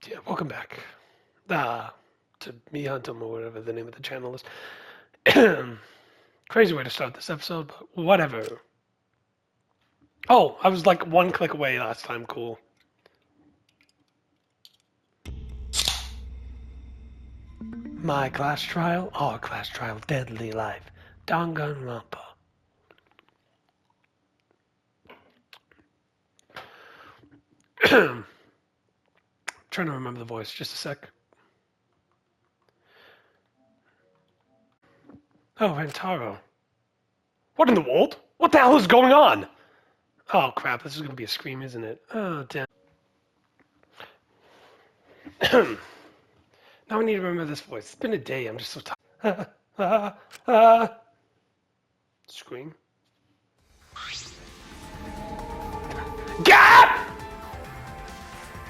Yeah, welcome back. To me, Huntum, or whatever the name of the channel is. Crazy way to start this episode, but whatever. Oh, I was like one click away last time. Cool. My class trial, our class trial, deadly life. Danganronpa. Trying to remember the voice. Just a sec. Oh, Rentaro. What in the world? What the hell is going on? Oh crap, this is gonna be a scream, isn't it? Oh damn. Now I need to remember this voice. It's been a day, I'm just so tired. Scream. Gah!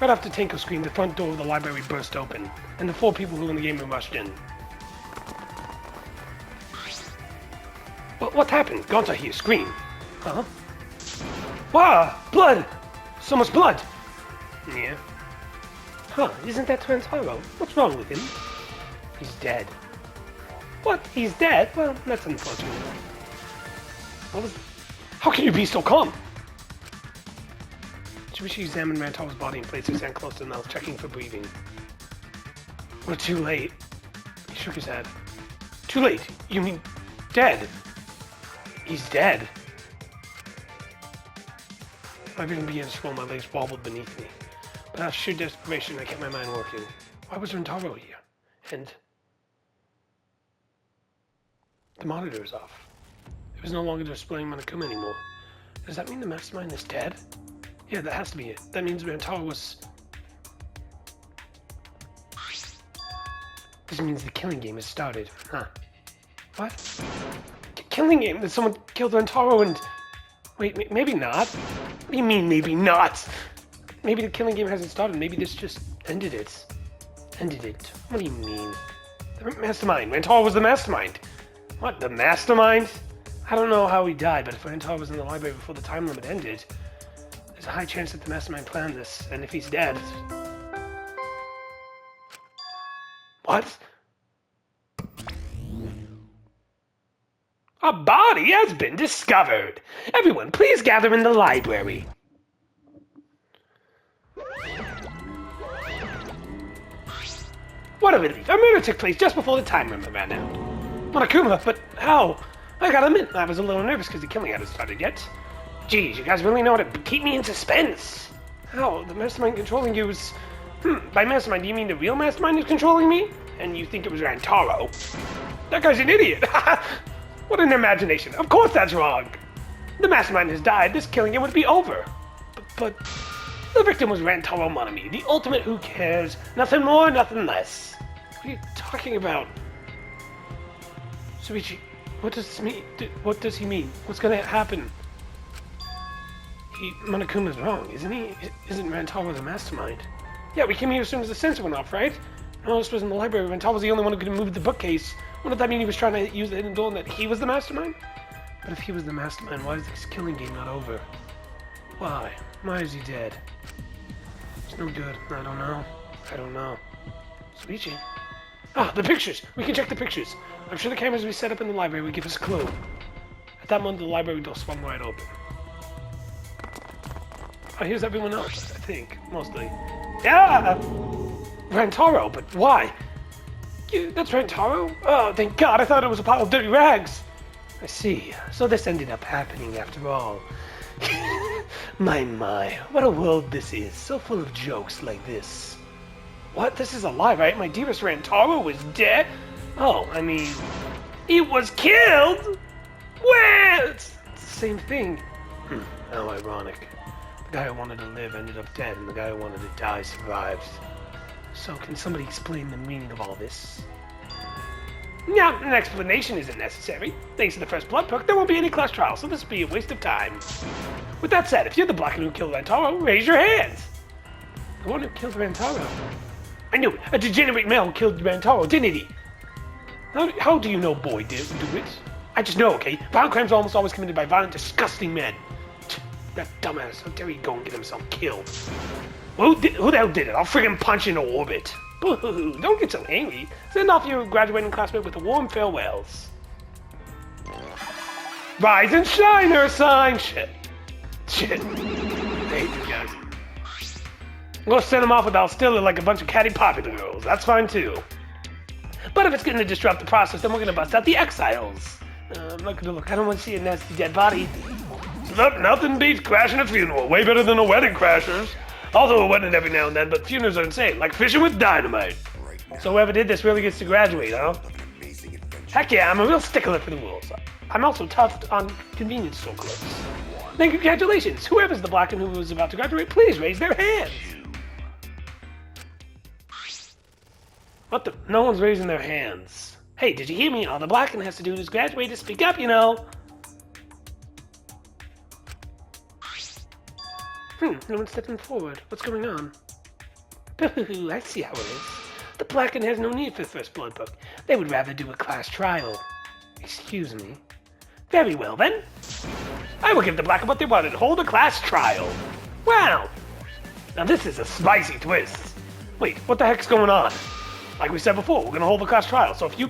Right after Tanko screamed, the front door of the library burst open, and the 4 people who were in the game room rushed in. What happened? Gonta here, scream. Huh? Wow! Blood! So much blood! Yeah. Huh, isn't that Rentaro? What's wrong with him? He's dead. What? He's dead? Well, that's unfortunate. How can you be so calm? Tsumishi examined Rantaro's body and placed his hand close to the mouth, checking for breathing. We're too late. He shook his head. Too late? You mean dead? He's dead. My vision began to swell, my legs wobbled beneath me. But out of sheer desperation, I kept my mind working. Why was Rentaro here? And the monitor is off. It was no longer displaying Monokuma anymore. Does that mean the mastermind is dead? Yeah, that has to be it. That means Rentaro was... This means the killing game has started. Huh. What? Killing game? That someone killed Rentaro and... Wait, maybe not? What do you mean, maybe not? Maybe the killing game hasn't started. Maybe this just ended it. Ended it. What do you mean? The mastermind. Rentaro was the mastermind. What, the mastermind? I don't know how he died, but if Rentaro was in the library before the time limit ended, there's a high chance that the mastermind planned this, and if he's dead... What? A body has been discovered! Everyone, please gather in the library. What a relief. A murder took place just before the time limit ran out. Monokuma, but how? I gotta admit, I was a little nervous because the killing hadn't started yet. Geez, you guys really know how to keep me in suspense. How? The mastermind controlling you is... by mastermind, do you mean the real mastermind is controlling me? And you think it was Rentaro? That guy's an idiot. What an imagination. Of course that's wrong. The mastermind has died. This killing game would be over. But the victim was Rentaro Monami, the ultimate who cares. Nothing more, nothing less. What are you talking about? Suichi, what does this mean? What does he mean? What's gonna happen? Monokuma's wrong, isn't he? Isn't Rentaro the mastermind? Yeah, we came here as soon as the sensor went off, right? No, this was in the library. Rentaro was the only one who could move the bookcase. Wouldn't that mean he was trying to use the hidden door and that he was the mastermind? But if he was the mastermind, why is this killing game not over? Why? Why is he dead? It's no good. I don't know. Suichi. Ah, the pictures! We can check the pictures. I'm sure the cameras we set up in the library would give us a clue. At that moment, the library door swung wide open. Oh, here's everyone else, I think. Mostly. Yeah! Rentaro, but why? That's Rentaro? Oh, thank God, I thought it was a pile of dirty rags. I see. So this ended up happening after all. My, what a world this is. So full of jokes like this. What? This is a lie, right? My dearest Rentaro was dead? Oh, I mean... He was killed? Well, it's the same thing. How ironic. The guy who wanted to live ended up dead, and the guy who wanted to die survived. So, can somebody explain the meaning of all this? Yeah, an explanation isn't necessary. Thanks to the first blood perk, there won't be any class trial, so this will be a waste of time. With that said, if you're the black who killed Rentaro, raise your hands! The one who killed Rentaro? I knew it! A degenerate male killed Rentaro, didn't he? How do you know boy did do it? I just know, okay? Violent crimes are almost always committed by violent, disgusting men. That dumbass, how dare he go and get himself killed? Well, who the hell did it? I'll friggin' punch into orbit. Boo-hoo, don't get so angry. Send off your graduating classmate with the warm farewells. Rise and shine, Ursine! Shit. I hate these guys. I'm gonna send them off without stealing like a bunch of catty popular girls. That's fine too. But if it's gonna disrupt the process, then we're gonna bust out the exiles. I'm not gonna look. I don't want to see a nasty dead body. Look, nothing beats crashing a funeral. Way better than a wedding crashers. Although a wedding every now and then, but funerals are insane. Like fishing with dynamite. So whoever did this really gets to graduate, huh? Heck yeah, I'm a real stickler for the rules. I'm also tough on convenience store clerks. Then congratulations. Whoever's the black and who was about to graduate, please raise their hands. What the? No one's raising their hands. Hey, did you hear me? All the Blacken has to do is graduate to speak up, you know. No one's stepping forward. What's going on? I see how it is. The Blacken has no need for the First Blood Book. They would rather do a class trial. Excuse me. Very well, then. I will give the Blacken what they wanted. Hold a class trial. Wow. Now this is a spicy twist. Wait, what the heck's going on? Like we said before, we're gonna hold the class trial, so you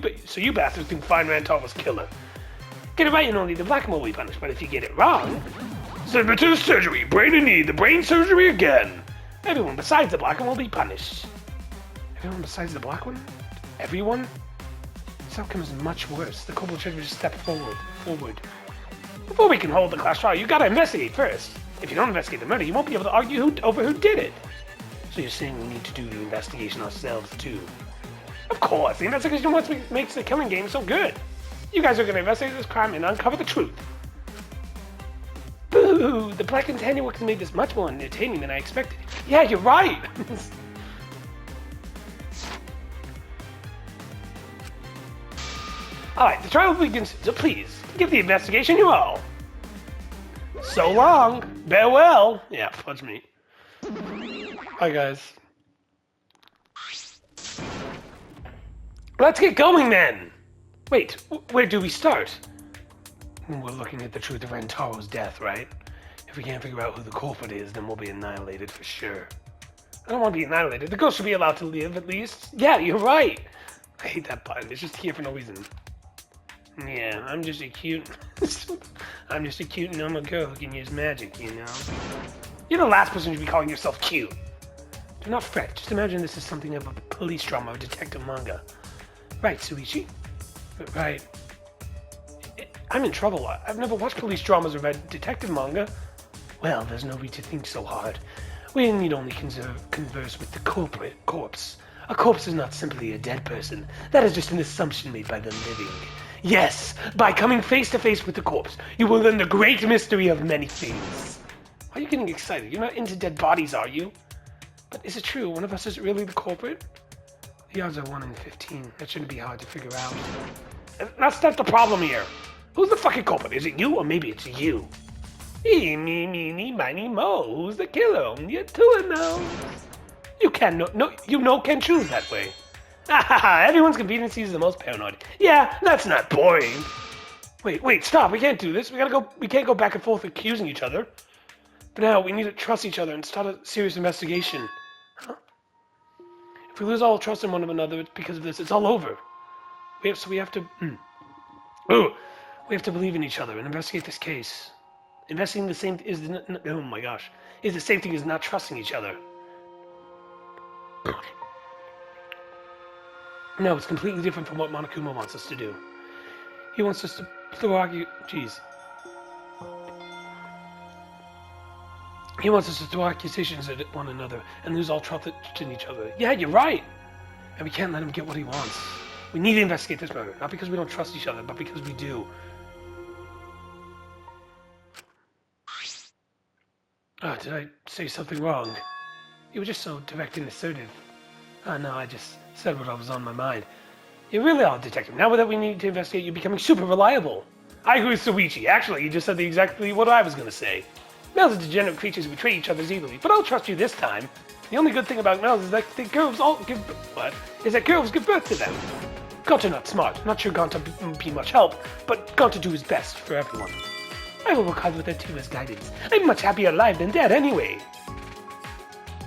bastards can find Rantarva's killer. Get it right and only the Blacken will be punished, but if you get it wrong... Send me to the surgery, brain in need, the brain surgery again. Everyone besides the Blacken will be punished. Everyone besides the Black one? Everyone? This outcome is much worse. The Kobold should just step forward. Before we can hold the class trial, you gotta investigate first. If you don't investigate the murder, you won't be able to argue over who did it. So you're saying we need to do the investigation ourselves, too? Of course, the investigation makes the killing game so good. You guys are going to investigate this crime and uncover the truth. Boo! The Blacken's handiwork has made this much more entertaining than I expected. Yeah, you're right! Alright, the trial begins, so please, give the investigation you owe. So long! Farewell! Yeah, fudge me. Hi, guys. Let's get going then! Wait, where do we start? We're looking at the truth of Rantaro's death, right? If we can't figure out who the culprit is, then we'll be annihilated for sure. I don't want to be annihilated. The ghost should be allowed to live, at least. Yeah, you're right! I hate that button. It's just here for no reason. Yeah, I'm just a cute normal girl who can use magic, you know? You're the last person to be calling yourself cute. Do not fret. Just imagine this is something of a police drama or detective manga. Right, Suichi? Right. I'm in trouble. I've never watched police dramas or read detective manga. Well, there's no need to think so hard. We need only converse with the corpse. A corpse is not simply a dead person. That is just an assumption made by the living. Yes, by coming face to face with the corpse, you will learn the great mystery of many things. Why are you getting excited? You're not into dead bodies, are you? But is it true? One of us is really the culprit? The odds are 1 in 15. That shouldn't be hard to figure out. That's the problem here. Who's the fucking culprit? Is it you or maybe it's you? Me, miny, mo. Who's the killer? You two know. You can can choose that way. Everyone's conveniency is the most paranoid. Yeah, that's not boring. Wait, stop. We can't do this. We can't go back and forth accusing each other. But now we need to trust each other and start a serious investigation. Huh? If we lose all trust in one another, it's because of this. It's all over. We have to believe in each other and investigate this case. Investigating the same is the same thing as not trusting each other. No, it's completely different from what Monokuma wants us to do. He wants us to He wants us to throw accusations at one another and lose all trust in each other. Yeah, you're right. And we can't let him get what he wants. We need to investigate this murder, not because we don't trust each other, but because we do. Oh, did I say something wrong? You were just so direct and assertive. Oh, no, I just said what was on my mind. You really are a detective. Now that we need to investigate, you're becoming super reliable. I agree with Suichi. Actually, you just said exactly what I was going to say. Males are degenerate creatures who betray each other easily, but I'll trust you this time. The only good thing about males is that girls give birth to them. Gonta not smart. Not sure Gonta be much help, but Gonta do his best for everyone. I will work hard with Ativa's guidance. I'm much happier alive than dead anyway.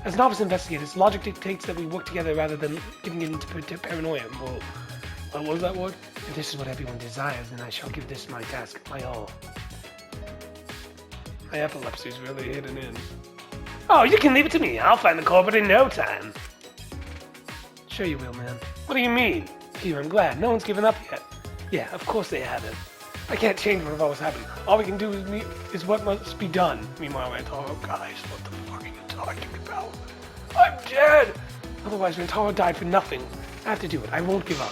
As novice investigators, logic dictates that we work together rather than giving into paranoia. Whoa. What was that word? If this is what everyone desires, then I shall give this my task my all. My epilepsy's really hitting in. Oh, you can leave it to me. I'll find the culprit in no time. Sure you will, man. What do you mean? Here, I'm glad. No one's given up yet. Yeah, of course they haven't. I can't change what always happened. All we can do is what must be done. Meanwhile, Rantaro, guys, what the fuck are you talking about? I'm dead! Otherwise, Rantaro died for nothing. I have to do it. I won't give up.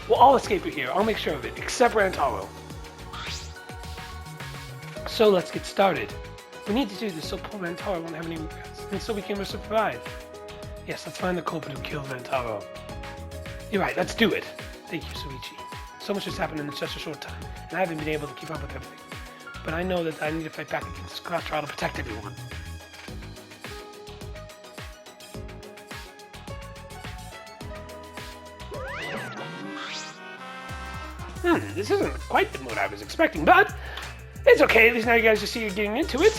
We'll all escape it here. I'll make sure of it, except Rantaro. So let's get started. We need to do this so poor Rantaro won't have any regrets, and so we can survive. Yes, let's find the culprit who killed Rantaro. You're right, let's do it. Thank you, Suichi. So much has happened in such a short time, and I haven't been able to keep up with everything. But I know that I need to fight back against this class trial to protect everyone. This isn't quite the mood I was expecting, but it's okay. At least now you guys just see you're getting into it.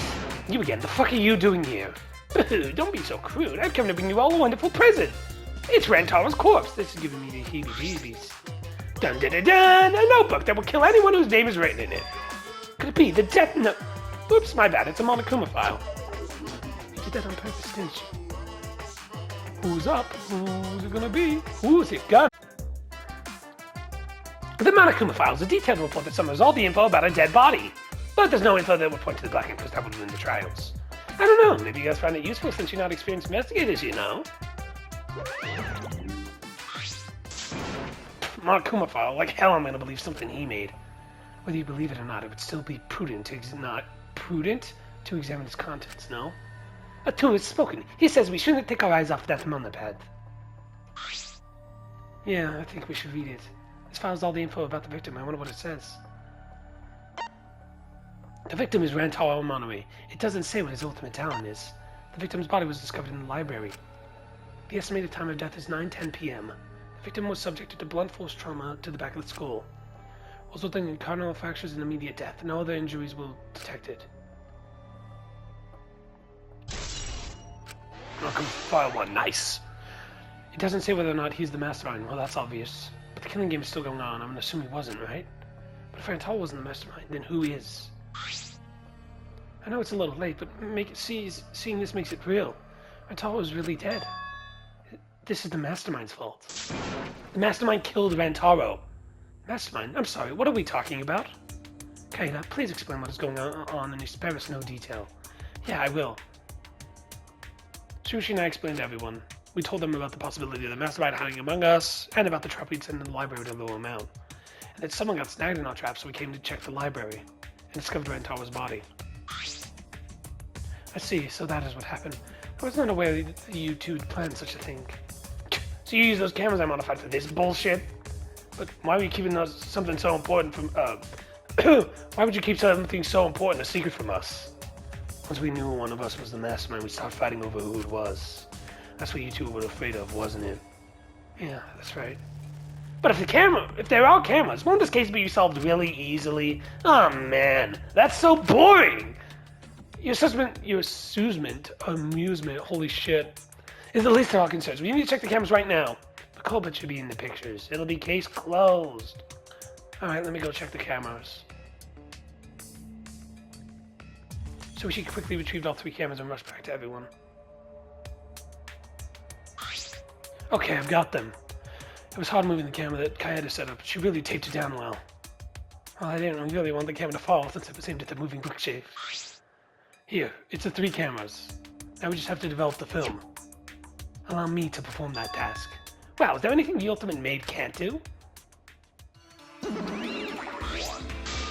You again, the fuck are you doing here? Don't be so crude. I've come to bring you all a wonderful present. It's Rantaro's corpse. This is giving me the heebie-jeebies. Dun dun dun dun! A notebook that will kill anyone whose name is written in it. Could it be the death note? Oops, my bad. It's a Monokuma file. You did that on purpose, didn't you? Who's up? Who's it gonna be? Who's it gonna? The Monokuma file is a detailed report that summarizes all the info about a dead body. But there's no info that would point to the black ink because that would win the trials. I don't know. Maybe you guys find it useful since you're not experienced investigators, you know. Monokuma file, like hell I'm gonna believe something he made. Whether you believe it or not, it would still be prudent to examine its contents, no? A tool has spoken. He says we shouldn't take our eyes off that monopad. Yeah, I think we should read it. This file's all the info about the victim. I wonder what it says. The victim is Rantaro Monoi. It doesn't say what his ultimate talent is. The victim's body was discovered in the library. The estimated time of death is 9:10 p.m. The victim was subjected to blunt force trauma to the back of the skull, resulting in cardinal fractures and immediate death. No other injuries were detected. Welcome to file 1. Nice. It doesn't say whether or not he's the mastermind. Well, that's obvious. But the killing game is still going on. I'm gonna assume he wasn't, right? But if Rantaro wasn't the mastermind, then who is? I know it's a little late, but seeing this makes it real. Rantaro is really dead. This is the mastermind's fault. The mastermind killed Rantaro. Mastermind? I'm sorry, what are we talking about? Kaida, please explain what is going on and spare us no detail. Yeah, I will. Sushi and I explained to everyone. We told them about the possibility of the mastermind hiding among us, and about the trap we'd sent in the library to lure him out. And that someone got snagged in our trap, so we came to check the library, and discovered Rantaro's body. I see, so that is what happened. I was not aware that you two had planned such a thing. So you use those cameras I modified for this bullshit? But why were you keeping something so important from, why would you keep something so important a secret from us? Once we knew one of us was the mastermind, we stopped fighting over who it was. That's what you two were afraid of, wasn't it? Yeah, that's right. But if there are cameras, won't this case be solved really easily? Oh man, that's so boring! Your amusement, holy shit, is the least of our concerns. We need to check the cameras right now. The culprit should be in the pictures. It'll be case closed. Alright, let me go check the cameras. So she quickly retrieved all 3 cameras and rushed back to everyone. Okay, I've got them. It was hard moving the camera that Kaeda set up. She really taped it down well. Well, I didn't really want the camera to fall since it was aimed at the moving bookshelf. Here, it's the 3 cameras. Now we just have to develop the film. Allow me to perform that task. Wow, is there anything the Ultimate Maid can't do?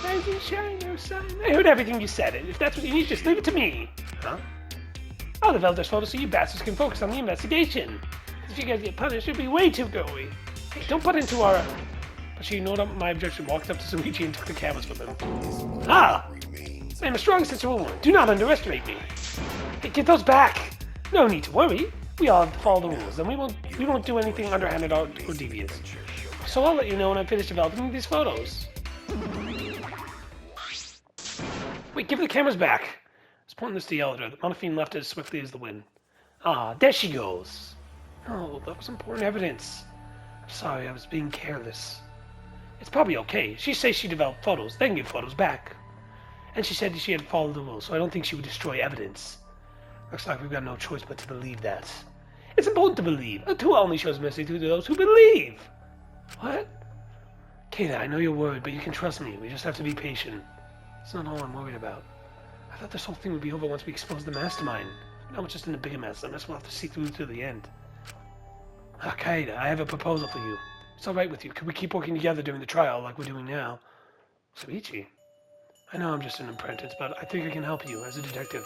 Rise and shine, oh son. I heard everything you said. If that's what you need, just leave it to me. Huh? I'll develop this photo so you bastards can focus on the investigation. If you guys get punished, it'll be way too gooey. Hey, don't put into our... But she ignored my objection, walked up to Tsumgi and took the cameras from him. Ah! I am a strong sense of woman. Do not underestimate me. Hey, get those back. No need to worry. We all have to follow the rules, and we won't do anything underhanded or devious. So I'll let you know when I'm finished developing these photos. Wait, give the cameras back. I was pointing this to the elevator. The Monofine left as swiftly as the wind. Ah, there she goes. Oh, that was important evidence. I'm sorry, I was being careless. It's probably okay. She says she developed photos, then give photos back. And she said she had followed the rules, so I don't think she would destroy evidence. Looks like we've got no choice but to believe that. It's important to believe. A tool only shows mercy to those who believe. What? Kata, I know you're worried, but you can trust me. We just have to be patient. It's not all I'm worried about. I thought this whole thing would be over once we exposed the mastermind. Now we're just in a bigger mess. I guess we'll have to see through to the end. Kata, I have a proposal for you. It's alright with you. Could we keep working together during the trial like we're doing now? Suichi. I know I'm just an apprentice, but I think I can help you as a detective.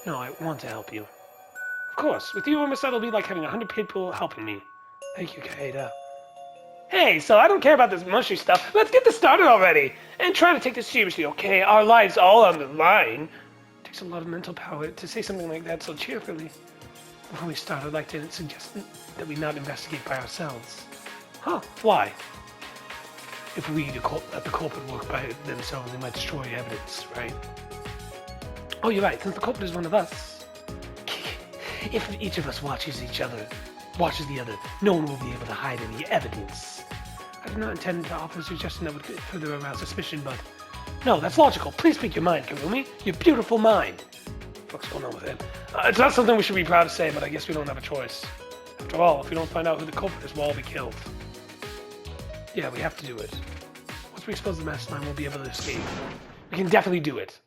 No, I want to help you. Of course, with you on my side, it'll be like having 100 people helping me. Thank you, Kaeda. Hey, so I don't care about this mushy stuff. Let's get this started already. And try to take this seriously, okay? Our lives all on the line. It takes a lot of mental power to say something like that so cheerfully. Before we start, I'd like to suggest that we not investigate by ourselves. Huh, why? If we let the culprit work by themselves, they might destroy evidence, right? Oh, you're right, since the culprit is one of us. If each of us watches the other, no one will be able to hide any evidence. I do not intend to offer a suggestion that would further arouse suspicion, but... No, that's logical. Please speak your mind, Karumi. Your beautiful mind. What's going on with him? It's not something we should be proud to say, but I guess we don't have a choice. After all, if we don't find out who the culprit is, we'll all be killed. Yeah, we have to do it. Once we expose the mastermind, we'll be able to escape. We can definitely do it.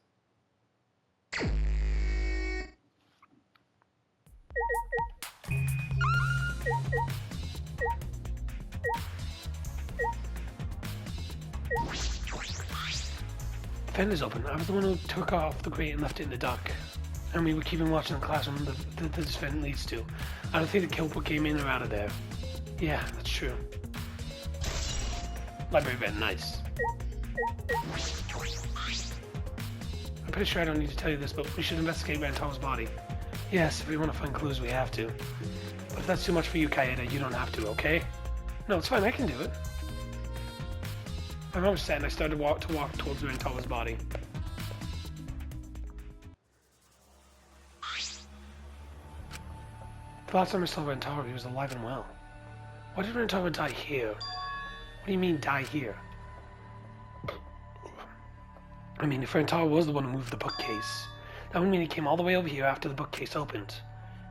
The vent is open. I was the one who took off the grate and left it in the dock. And we were keeping watch in the classroom that this vent leads to. I don't think the culprit came in or out of there. Yeah, that's true. Library vent, nice. I'm pretty sure I don't need to tell you this, but we should investigate Rantaro's body. Yes, if we want to find clues, we have to. But if that's too much for you, Kaeda, you don't have to, okay? No, it's fine, I can do it. My mom was sad and I started to walk towards Rantaro's body. The last time I saw Rantaro, he was alive and well. Why did Rantaro die here? What do you mean, die here? I mean, if Rantaro was the one who moved the bookcase, that would mean he came all the way over here after the bookcase opened.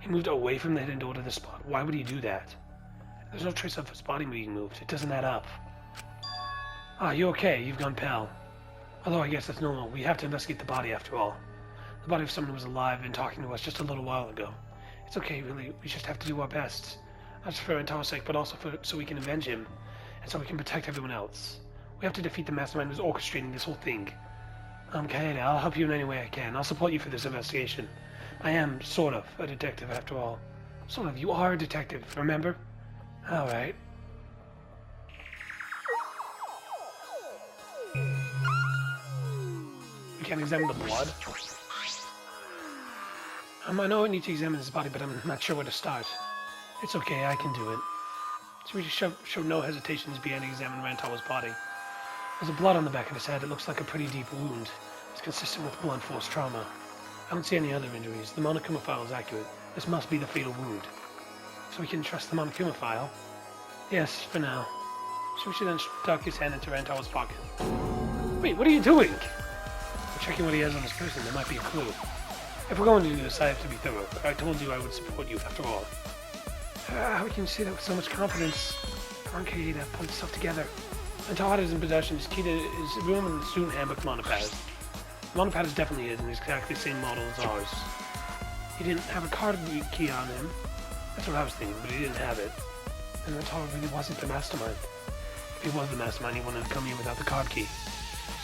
He moved away from the hidden door to this spot. Why would he do that? There's no trace of his body being moved. It doesn't add up. Ah, you're okay. You've gone pale. Although I guess that's normal. We have to investigate the body after all. The body of someone who was alive and talking to us just a little while ago. It's okay, really. We just have to do our best. Not just for Rantaro's sake, but also so we can avenge him. And so we can protect everyone else. We have to defeat the mastermind who's orchestrating this whole thing. Kaede, I'll help you in any way I can. I'll support you for this investigation. I am, sort of, a detective after all. Sort of, you are a detective, remember? Alright. We can't examine the blood? I know I need to examine his body, but I'm not sure where to start. It's okay, I can do it. So we just showed no hesitation as began to examine Rantaro's body. There's blood on the back of his head. It looks like a pretty deep wound. It's consistent with blunt force trauma. I don't see any other injuries. The Monokuma file is accurate. This must be the fatal wound. So we can trust the Monokuma file? Yes, for now. Sushi then stuck his hand into Rantaro's pocket. Wait, what are you doing? We're checking what he has on his person. There might be a clue. If we're going to do this, I have to be thorough. I told you I would support you, after all. How can you say that with so much confidence? Come on, Kaede, pull yourself together. Rantaro is in possession of his key to his room and the student handbook monopad. The monopad is definitely his, and it's exactly the same model as ours. He didn't have a card key on him. That's what I was thinking, but he didn't have it. And Rantaro really wasn't the mastermind. If he was the mastermind, he wouldn't have come here without the card key.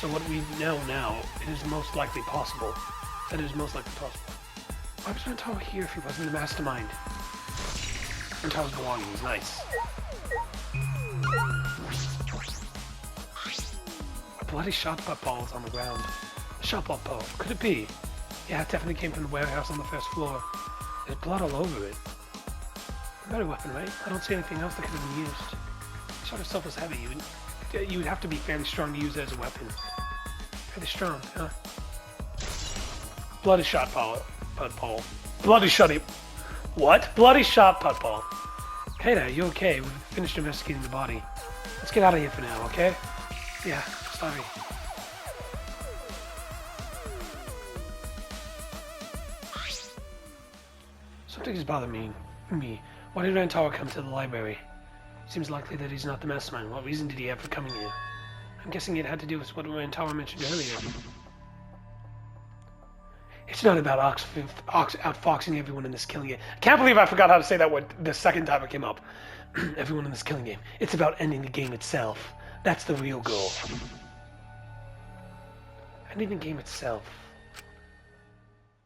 So what we know now, it is most likely possible. That is most likely possible. Why was Rantaro here if he wasn't the mastermind? Rantaro's belongings, nice. A bloody shot ball is on the ground. A shot ball, could it be? Yeah, it definitely came from the warehouse on the first floor. There's blood all over it. A better weapon, right? I don't see anything else that could have been used. The shot itself was heavy. You would have to be fairly strong to use it as a weapon. Fairly strong, huh? Bloody shot ball. Bloody shot What? Bloody shot, Putball. Hey there, you okay? We've finished investigating the body. Let's get out of here for now, okay? Yeah, sorry. Something is bothering me. Why did Rantawa come to the library? Seems likely that he's not the mastermind. What reason did he have for coming here? I'm guessing it had to do with what Rantawa mentioned earlier. It's not about outfoxing everyone in this killing game. I can't believe I forgot how to say that word the second time it came up. Everyone in this killing game. It's about ending the game itself. That's the real goal. Ending the game itself.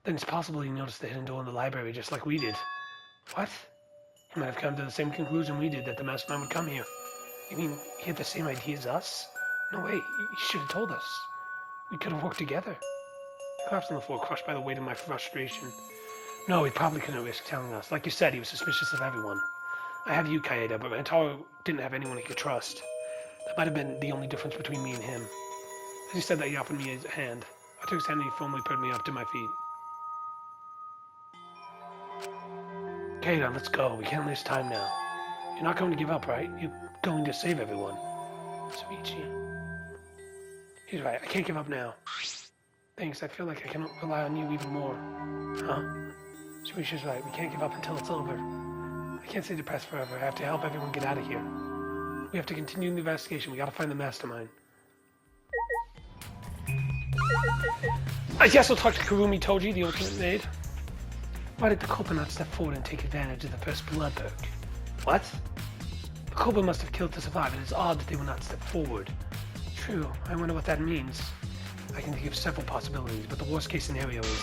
Then it's possible he noticed the hidden door in the library just like we did. What? He might have come to the same conclusion we did, that the mastermind would come here. You mean he had the same idea as us? No way, he should have told us. We could have worked together. I collapsed on the floor, crushed by the weight of my frustration. No, he probably couldn't risk telling us. Like you said, he was suspicious of everyone. I have you, Kaeda, but Rantawa didn't have anyone he could trust. That might have been the only difference between me and him. As he said that, he offered me his hand. I took his hand and he firmly put me up to my feet. Kaeda, let's go. We can't waste time now. You're not going to give up, right? You're going to save everyone. Tsumgi. He's right. I can't give up now. Thanks. I feel like I can rely on you even more. Huh? Tsumgi's right. We can't give up until it's over. I can't stay depressed forever. I have to help everyone get out of here. We have to continue the investigation. We gotta find the mastermind. I guess we'll talk to Kurumi Toji, the ultimate maid. Why did the culprit not step forward and take advantage of the first blood perk? What? The culprit must have killed to survive. It is odd that they would not step forward. True. I wonder what that means. I can think of several possibilities, but the worst case scenario is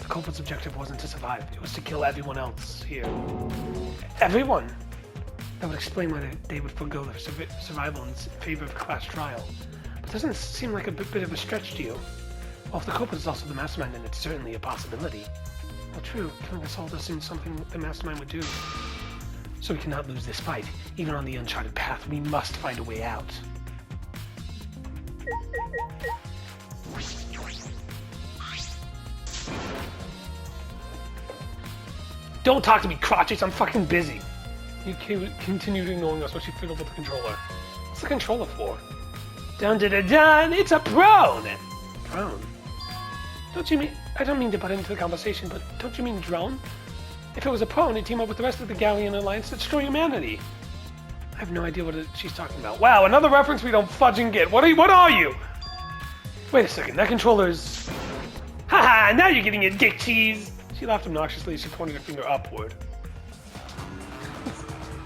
the culprit's objective wasn't to survive. It was to kill everyone else here. Everyone! That would explain why they would forego their survival in favor of a class trial. But doesn't it seem like a bit of a stretch to you? Well, if the culprit is also the mastermind, then it's certainly a possibility. Well, true. Killing us all does seem something the mastermind would do. So we cannot lose this fight. Even on the uncharted path, we must find a way out. Don't talk to me, crotches. I'm fucking busy. You continued ignoring us while she fiddled with the controller. What's the controller for? Dun dun dun dun! It's a drone! Drone? Don't you mean... I don't mean to butt into the conversation, but don't you mean drone? If it was a prone, it'd team up with the rest of the Galleon Alliance to destroy humanity. I have no idea what she's talking about. Wow, another reference we don't fudging get. What are you? Wait a second, that controller is... Haha, now you're getting your dick cheese! She laughed obnoxiously as she pointed her finger upward.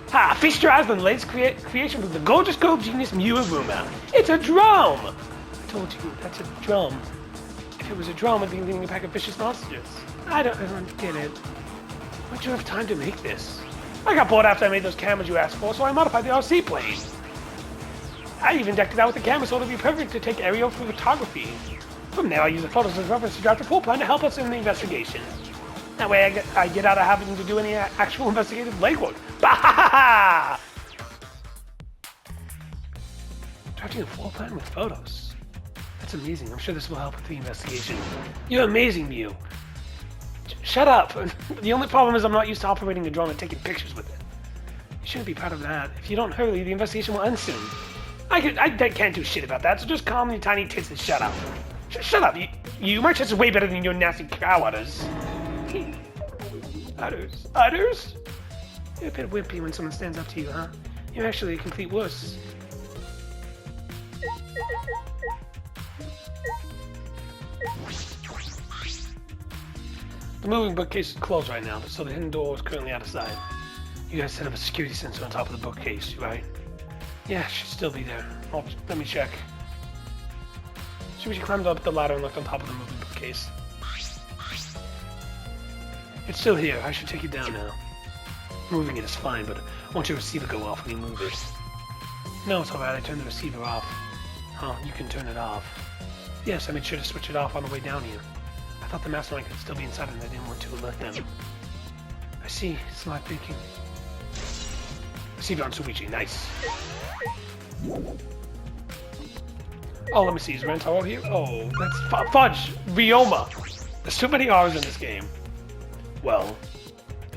Ha! Feast your eyes on the latest creation from the gorgeous girl genius Miuruma. It's a drum! I told you, that's a drum. If it was a drum, I'd be leading a pack of vicious monsters. I don't get it. Why'd you have time to make this? I got bored after I made those cameras you asked for, so I modified the RC plane. I even decked it out with the camera so it'll be perfect to take aerial photography. From there, I use the photos as reference to draft a full plan to help us in the investigation. That way I get out of having to do any actual investigative legwork. Bah! Drafting a full plan with photos. That's amazing. I'm sure this will help with the investigation. You're amazing, Mew. Shut up. The only problem is I'm not used to operating a drone and taking pictures with it. You shouldn't be proud of that. If you don't hurry, the investigation will end soon. I can't do shit about that, so just calm your tiny tits and shut up. Shut up. My chest is way better than your nasty cow udders. Udders? You're a bit wimpy when someone stands up to you, huh? You're actually a complete wuss. The moving bookcase is closed right now, so the hidden door is currently out of sight. You guys set up a security sensor on top of the bookcase, right? Yeah, it should still be there. Let me check. She climbed up the ladder and looked on top of the moving bookcase. It's still here. I should take it down now. Moving it is fine, but won't your receiver go off when you move it? No, it's alright. I turned the receiver off. Oh, you can turn it off. Yes, I made sure to switch it off on the way down here. I thought the mastermind could still be inside and I didn't want to alert them. I see. Smart thinking. Receiver on Tsumgi. Nice. Oh, let me see. Is Rantawa here? Oh, that's fudge! Ryoma! There's too many R's in this game. Well,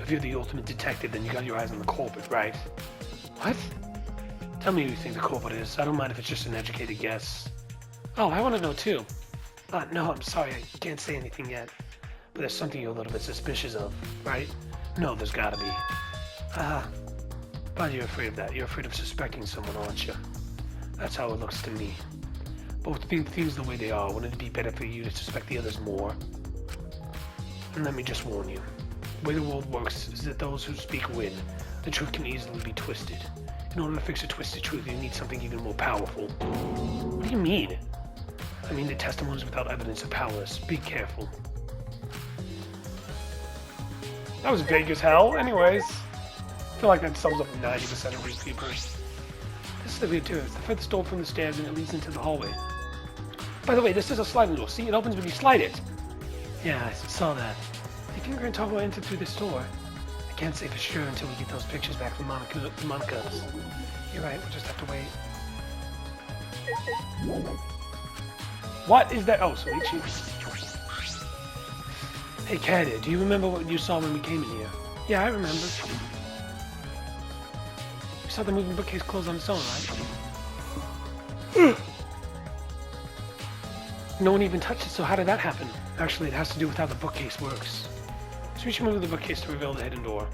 If you're the ultimate detective, then you got your eyes on the culprit, right? What? Tell me who you think the culprit is. I don't mind if it's just an educated guess. Oh, I want to know too. No, I'm sorry, I can't say anything yet. But there's something you're a little bit suspicious of, right? No, there's gotta be. But you're afraid of that. You're afraid of suspecting someone, aren't you? That's how it looks to me. But with things the way they are, wouldn't it be better for you to suspect the others more? And let me just warn you. The way the world works is that those who speak win. The truth can easily be twisted. In order to fix a twisted truth, you need something even more powerful. What do you mean? I mean that testimonies without evidence are powerless. Be careful. That was vague as hell. Anyways, I feel like that sums up 90% of these people. This is the weird too. It's the furthest door from the stairs and it leads into the hallway. By the way, this is a sliding door. See, it opens when you slide it. Yeah, I saw that. Do you think Grandpa will enter through this door? I can't say for sure until we get those pictures back from Monica's. You're right, we'll just have to wait. What is that? Oh, Soichi. Hey, Caddy, do you remember what you saw when we came in here? Yeah, I remember. You saw the moving bookcase close on its own, right? No one even touched it, so how did that happen? Actually, it has to do with how the bookcase works. So we should move the bookcase to reveal the hidden door.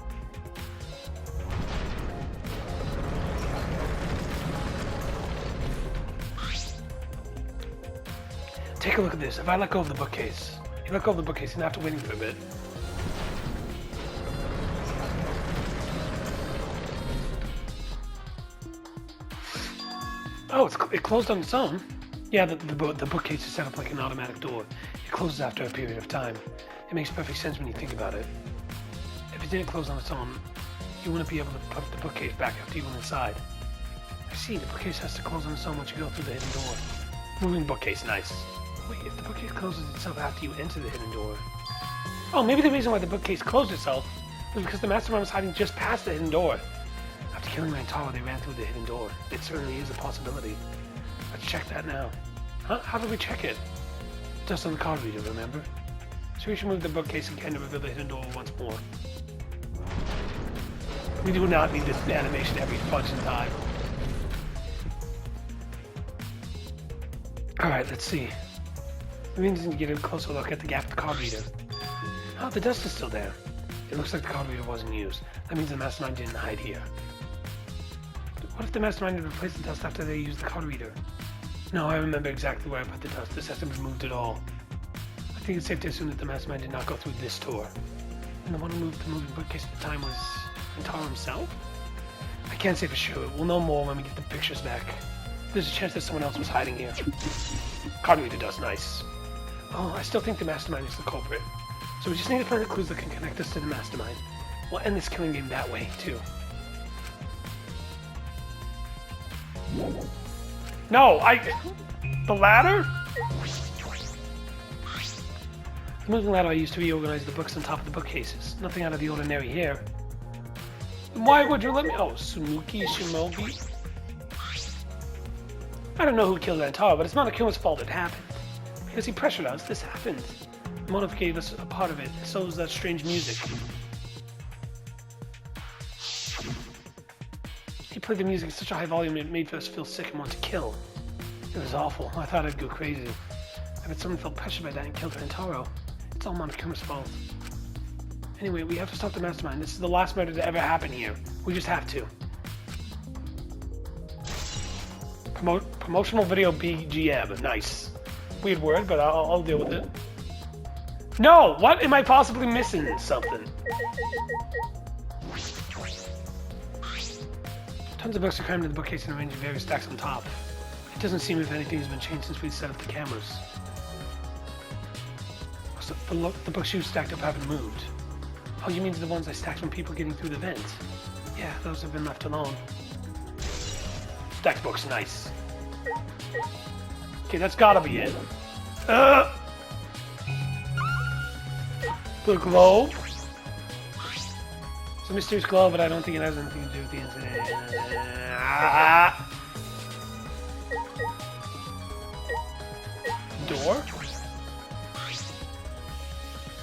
Take a look at this. If I let go of the bookcase, you let go of the bookcase and after waiting for a bit. Oh, it closed on its own. Yeah, the bookcase is set up like an automatic door. It closes after a period of time. It makes perfect sense when you think about it. If it didn't close on its own, you wouldn't be able to put the bookcase back after you went inside. I see, the bookcase has to close on its own once you go through the hidden door. Moving bookcase, nice. Wait, if the bookcase closes itself after you enter the hidden door... Oh, maybe the reason why the bookcase closed itself was because the mastermind was hiding just past the hidden door. After killing Rantaro, they ran through the hidden door. It certainly is a possibility. Let's check that now. Huh? How do we check it? Just on the card reader, remember? So we should move the bookcase again to reveal the hidden door once more. We do not need this animation every fucking time. Alright, let's see. We need to get a closer look at the gap of the card reader. Oh, the dust is still there. It looks like the card reader wasn't used. That means the mastermind didn't hide here. What if the mastermind had replaced the dust after they used the card reader? No, I remember exactly where I put the dust. This hasn't been moved at all. I think it's safe to assume that the mastermind did not go through this door. And the one who moved the moving bookcase at the time was Rantaro himself? I can't say for sure. We'll know more when we get the pictures back. There's a chance that someone else was hiding here. Card reader dust, nice. Oh, I still think the mastermind is the culprit. So we just need to find the clues that can connect us to the mastermind. We'll end this killing game that way, too. No, the ladder? The moving ladder I used to reorganize the books on top of the bookcases. Nothing out of the ordinary here. Why would you let me? Oh, Tsumgi Shimobi? I don't know who killed Rantaro, but it's not Akuma's fault it happened. Because he pressured us, this happened. The motive gave us a part of it, so was that strange music. He played the music at such a high volume it made us feel sick and want to kill. It was awful. I thought I'd go crazy. I bet someone felt pressured by that and killed Rantaro. It's all Montezuma's fault. Anyway, we have to stop the mastermind. This is the last murder to ever happen here. We just have to. Promotional video BGM. Nice. Weird word, but I'll deal with it. No! What? Am I possibly missing something? Tons of books are crammed in the bookcase and arranged in various stacks on top. It doesn't seem as if anything has been changed since we set up the cameras. So the books you stacked up haven't moved. Oh, you mean the ones I stacked from people getting through the vent? Yeah, those have been left alone. Stacked books, nice. Okay, that's gotta be it. The globe. It's a mysterious globe, but I don't think it has anything to do with the incident. Door?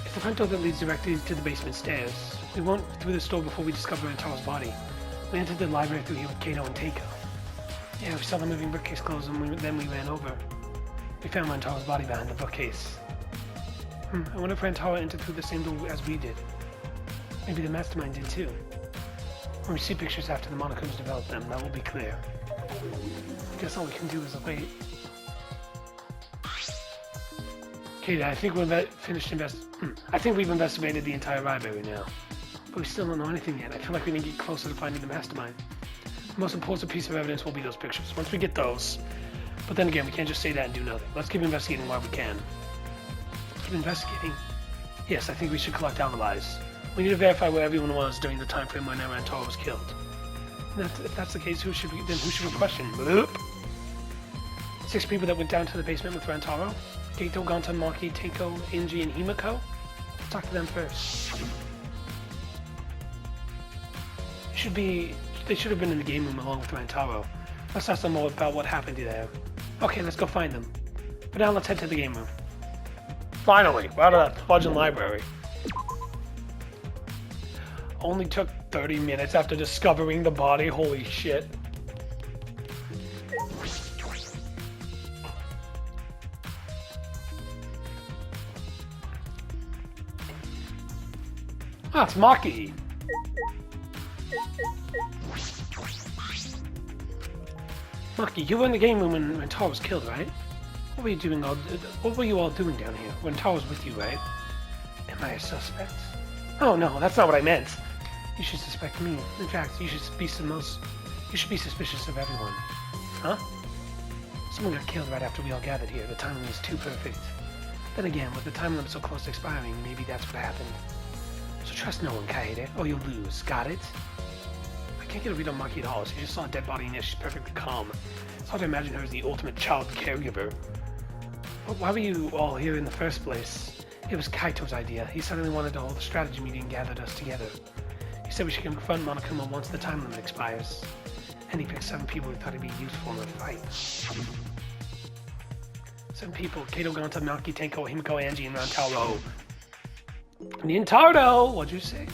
It's the front door that leads directly to the basement stairs. We went through the store before we discovered Rantaro's body. We entered the library through here with Kato and Teiko. Yeah, we saw the moving bookcase close and then we ran over. We found Rantaro's body behind the bookcase. I wonder if Rantaro entered through the same door as we did. Maybe the mastermind did too. When we see pictures after the Monocoons develop them, that will be clear. I guess all we can do is wait. Okay, I think we've I think we've investigated the entire library now. But we still don't know anything yet. I feel like we need to get closer to finding the mastermind. The most important piece of evidence will be those pictures. Once we get those. But then again, we can't just say that and do nothing. Let's keep investigating while we can. Keep investigating? Yes, I think we should collect alibis. We need to verify where everyone was during the time frame when Rantaro was killed. And if that's the case, who should we question? Bloop. 6 people that went down to the basement with Rantaro. Geto, Gonta, Maki, Teiko, Inji, and Himiko. Let's talk to them first. They should have been in the game room along with Rantaro. Let's ask them more about what happened there. Okay, let's go find them. But now let's head to the game room. Finally, we're out of that fudging library. Only took 30 minutes after discovering the body, holy shit. Ah, it's Maki. Maki, you were in the game room when Rantaro was killed, right? What were you all doing down here? Rantaro was with you, right? Am I a suspect? Oh no, that's not what I meant. You should suspect me. In fact, you should be suspicious of everyone. Huh? Someone got killed right after we all gathered here. The timing was too perfect. Then again, with the time limit so close to expiring, maybe that's what happened. So trust no one, Kaede, or you'll lose. Got it? I can't get a read on Maki at all. She just saw a dead body and yet she's perfectly calm. It's hard to imagine her as the ultimate child caregiver. But why were you all here in the first place? It was Kaito's idea. He suddenly wanted to hold a strategy meeting and gathered us together. He said we should confront Monokuma once the time limit expires. And he picked 7 people who thought he'd be useful in the fight. 7 people: Kato, Gonta, Maki, Tenko, Himiko, Angie, and Rantaro. Nintardo! What'd you say?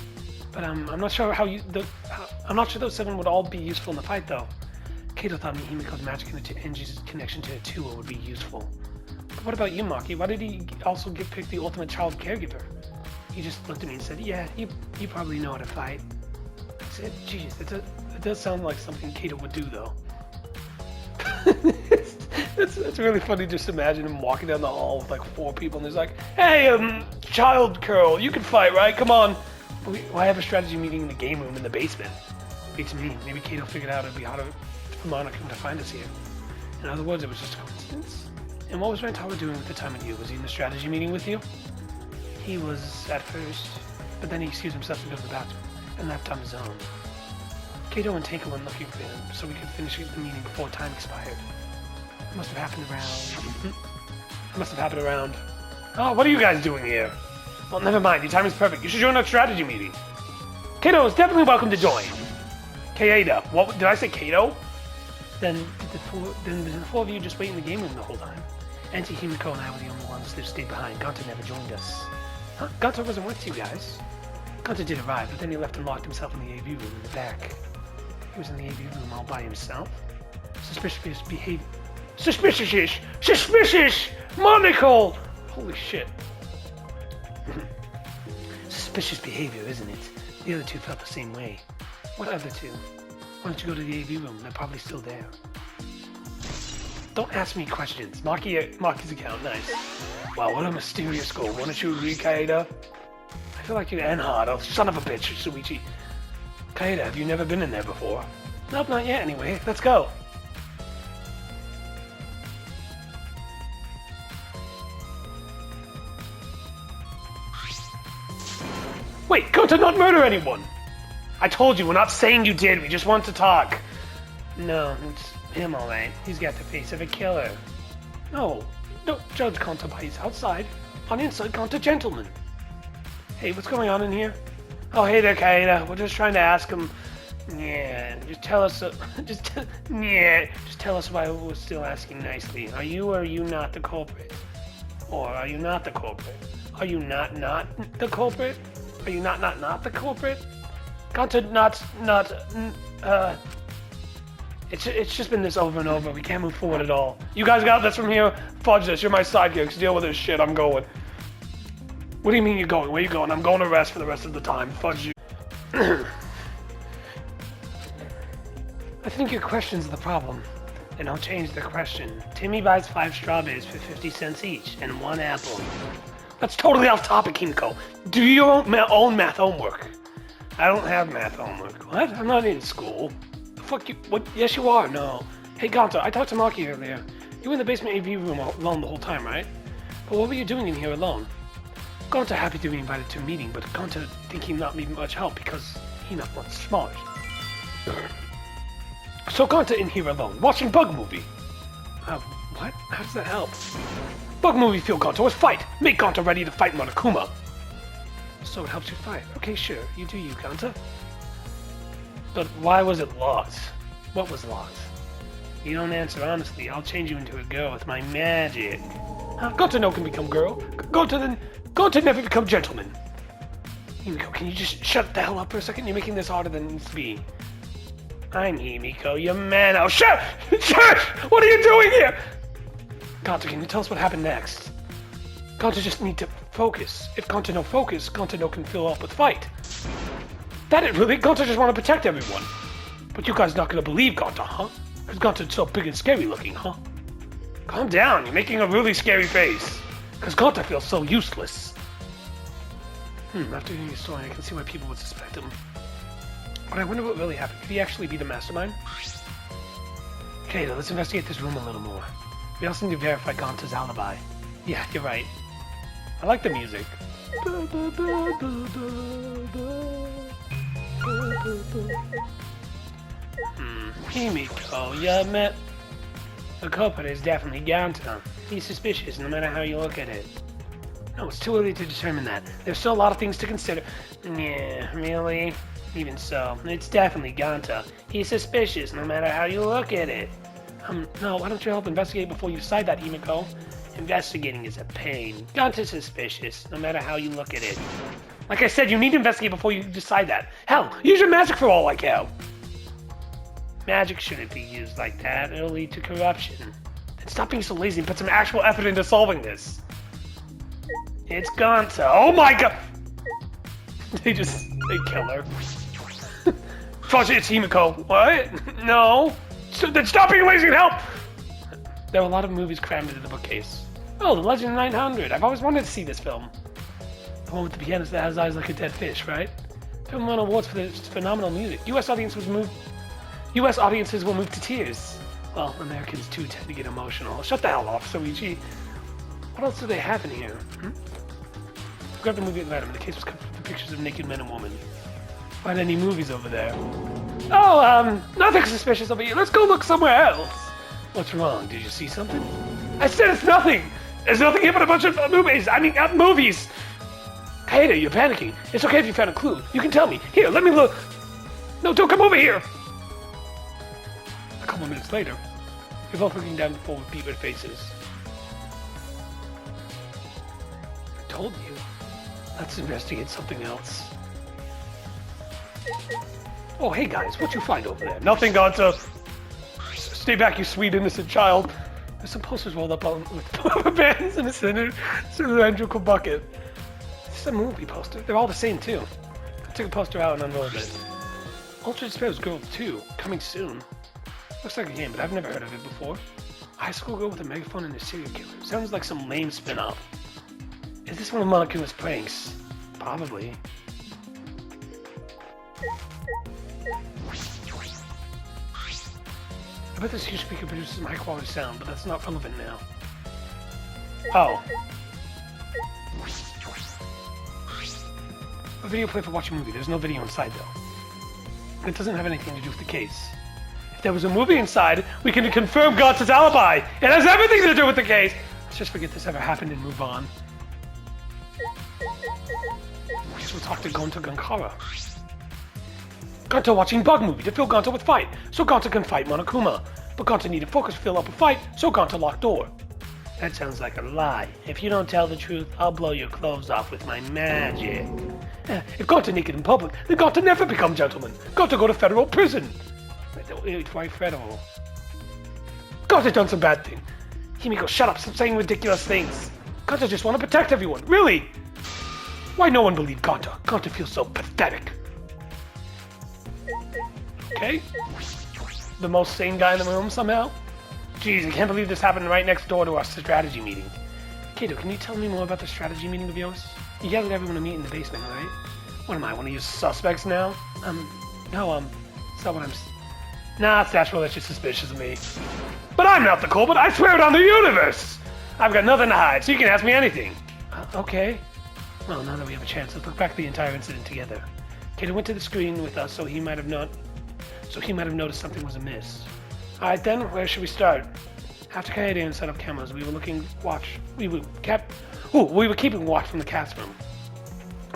But I'm not sure I'm not sure those 7 would all be useful in the fight, though. Kato thought Himiko's magic and Angie's connection to Tua would be useful. But what about you, Maki? Why did he also pick the ultimate child caregiver? He just looked at me and said, "Yeah, you probably know how to fight." I said, "Geez, it does sound like something Kato would do, though." It's really funny just imagine him walking down the hall with like 4 people and he's like, "Hey, child girl, you can fight, right? Come on." Why have a strategy meeting in the game room in the basement? Beats me. Maybe Kato figured out it'd be harder for Monokuma to find us here. In other words, it was just a coincidence. And what was Rantaro doing with the time and you? Was he in the strategy meeting with you? He was at first, but then he excused himself to go to the bathroom and left on his own. Kato and Teiko went looking for him so we could finish the meeting before time expired. It must have happened around... Oh, what are you guys doing here? Well, never mind. Your timing's perfect. You should join our strategy meeting. Kato is definitely welcome to join. Kaeda. What did I say? Kato? Then did the 4 of you just wait in the game room the whole time? Auntie Himiko and I were the only ones that stayed behind. Gonta never joined us. Huh? Gonta wasn't with you guys. Gonta did arrive, but then he left and locked himself in the AV room in the back. He was in the AV room all by himself. Suspicious behavior. Suspicious! Monocle! Holy shit. Suspicious behavior, isn't it? The other 2 felt the same way. What other 2? Why don't you go to the AV room? They're probably still there. Don't ask me questions. Maki's account, nice. Wow, what a mysterious goal. Why don't you read, Kaeda? I feel like you're Enhard. Oh, son of a bitch, Suichi. Kaeda, have you never been in there before? Nope, not yet anyway. Let's go. Wait, go to not murder anyone! I told you, we're not saying you did, we just want to talk. No, it's him alright. He's got the face of a killer. No, don't judge Kanta by his outside. On inside, Kanta gentleman. Hey, what's going on in here? Oh, hey there, Kaeda. We're just trying to ask him. Yeah, just tell us. Just tell us why we're still asking nicely. Are you or are you not the culprit? Or are you not the culprit? Are you not the culprit? Are you not the culprit? Gonta, It's just been this over and over. We can't move forward at all. You guys got this from here? Fudge this. You're my sidekicks. Deal with this shit. I'm going. What do you mean you're going? Where you going? I'm going to rest for the rest of the time. Fudge you. I think your question's the problem. Then I'll change the question. Timmy buys 5 strawberries for 50 cents each and 1 apple. That's totally off topic, Himiko. Do your own math homework. I don't have math homework. What? I'm not in school. Fuck you. What? Yes, you are. No. Hey, Gonta, I talked to Maki earlier. You were in the basement AV room alone the whole time, right? But what were you doing in here alone? Gonta happy to be invited to a meeting, but Gonta think he not need much help because he not much smart. So Gonta in here alone, watching Bug Movie. What? How does that help? Bug Movie feel Gonta was fight. Make Gonta ready to fight Monokuma. So it helps you fight. Okay, sure. You do you, Gonta. But why was it locked? What was locked? You don't answer honestly. I'll change you into a girl with my magic. Gonta no can become girl. Gonta never become gentleman. Himiko, can you just shut the hell up for a second? You're making this harder than it needs to be. I'm Himiko, your man. Oh, shut! Shush! What are you doing here? Gonta, can you tell us what happened next? Gonta just need to focus. If Gonta no focus, Gonta no can fill up with fight. That is really, Gonta just want to protect everyone. But you guys not gonna believe Gonta, huh? Because Gonta's so big and scary looking, huh? Calm down, you're making a really scary face. Because Gonta feels so useless. After hearing his story, I can see why people would suspect him. But I wonder what really happened. Could he actually be the mastermind? Okay, now let's investigate this room a little more. We also need to verify Gonta's alibi. Yeah, you're right. I like the music. Himiko, you met... The culprit is definitely Gonta. He's suspicious no matter how you look at it. No, it's too early to determine that. There's still a lot of things to consider. Yeah, really? Even so, it's definitely Gonta. He's suspicious no matter how you look at it. No, why don't you help investigate before you decide that, Himiko? Investigating is a pain. Gonta's suspicious no matter how you look at it. Like I said, you need to investigate before you decide that. Hell, use your magic for all I care. Magic shouldn't be used like that. It'll lead to corruption. Then stop being so lazy and put some actual effort into solving this. It's Gonta. Oh my god! They kill her. Fudge, it's Himiko. What? No. So, then stop being lazy and help! There were a lot of movies crammed into the bookcase. Oh, The Legend of 900. I've always wanted to see this film. The one with the pianist that has eyes like a dead fish, right? Film won awards for its phenomenal music. U.S. audiences were moved to tears. Well, Americans too tend to get emotional. Shut the hell off, Soichi. What else do they have in here? Grab the movie at random. The case was covered with pictures of naked men and women. Find any movies over there? Oh, nothing suspicious over here. Let's go look somewhere else. What's wrong? Did you see something? I said it's nothing. There's nothing here but a bunch of movies. I mean, movies. Kaede, you're panicking. It's okay if you found a clue. You can tell me. Here, let me look. No, don't come over here. A couple minutes later, we're both looking down the floor with beat-red faces. I told you. Let's investigate something else. Oh, hey guys, what you find over there? Nothing, Gonta. Stay back, you sweet, innocent child. There's some posters rolled up with rubber bands in a cylindrical bucket. This is a movie poster. They're all the same, too. I took a poster out and unrolled it. Ultra Despair's Girls 2, coming soon. Looks like a game, but I've never heard of it before. A high school girl with a megaphone and a serial killer. Sounds like some lame spin-off. Is this one of Monokuma's pranks? Probably. I bet this huge speaker produces some high-quality sound, but that's not relevant now. Oh. A video play for watching a movie. There's no video inside, though. It doesn't have anything to do with the case. If there was a movie inside, we can confirm Gonta's alibi. It has everything to do with the case. Let's just forget this ever happened and move on. I guess we'll talk to Gonta Gankara. Gonta watching Bug Movie to fill Gonta with fight, so Gonta can fight Monokuma. But Gonta needed focus to fill up a fight, so Gonta locked door. That sounds like a lie. If you don't tell the truth, I'll blow your clothes off with my magic. If Gonta naked in public, then Gonta never become gentleman. Gonta go to federal prison. Why federal? Gonta done some bad thing. Himiko, shut up, stop saying ridiculous things. Gonta just want to protect everyone, really? Why no one believed Gonta? Gonta feels so pathetic. Okay. The most sane guy in the room somehow? Jeez, I can't believe this happened right next door to our strategy meeting. Kato, can you tell me more about the strategy meeting of yours? You gathered everyone to meet in the basement, right? What am I, one of your suspects now? No, it's not what I'm... Nah, it's natural that you're suspicious of me. But I'm not the culprit, I swear it on the universe! I've got nothing to hide, so you can ask me anything. Okay. Well, now that we have a chance, let's look back at the entire incident together. Kato went to the screen with us, so he might have noticed something was amiss. Alright then, where should we start? After Kaede set up cameras, we were keeping watch from the cat's room.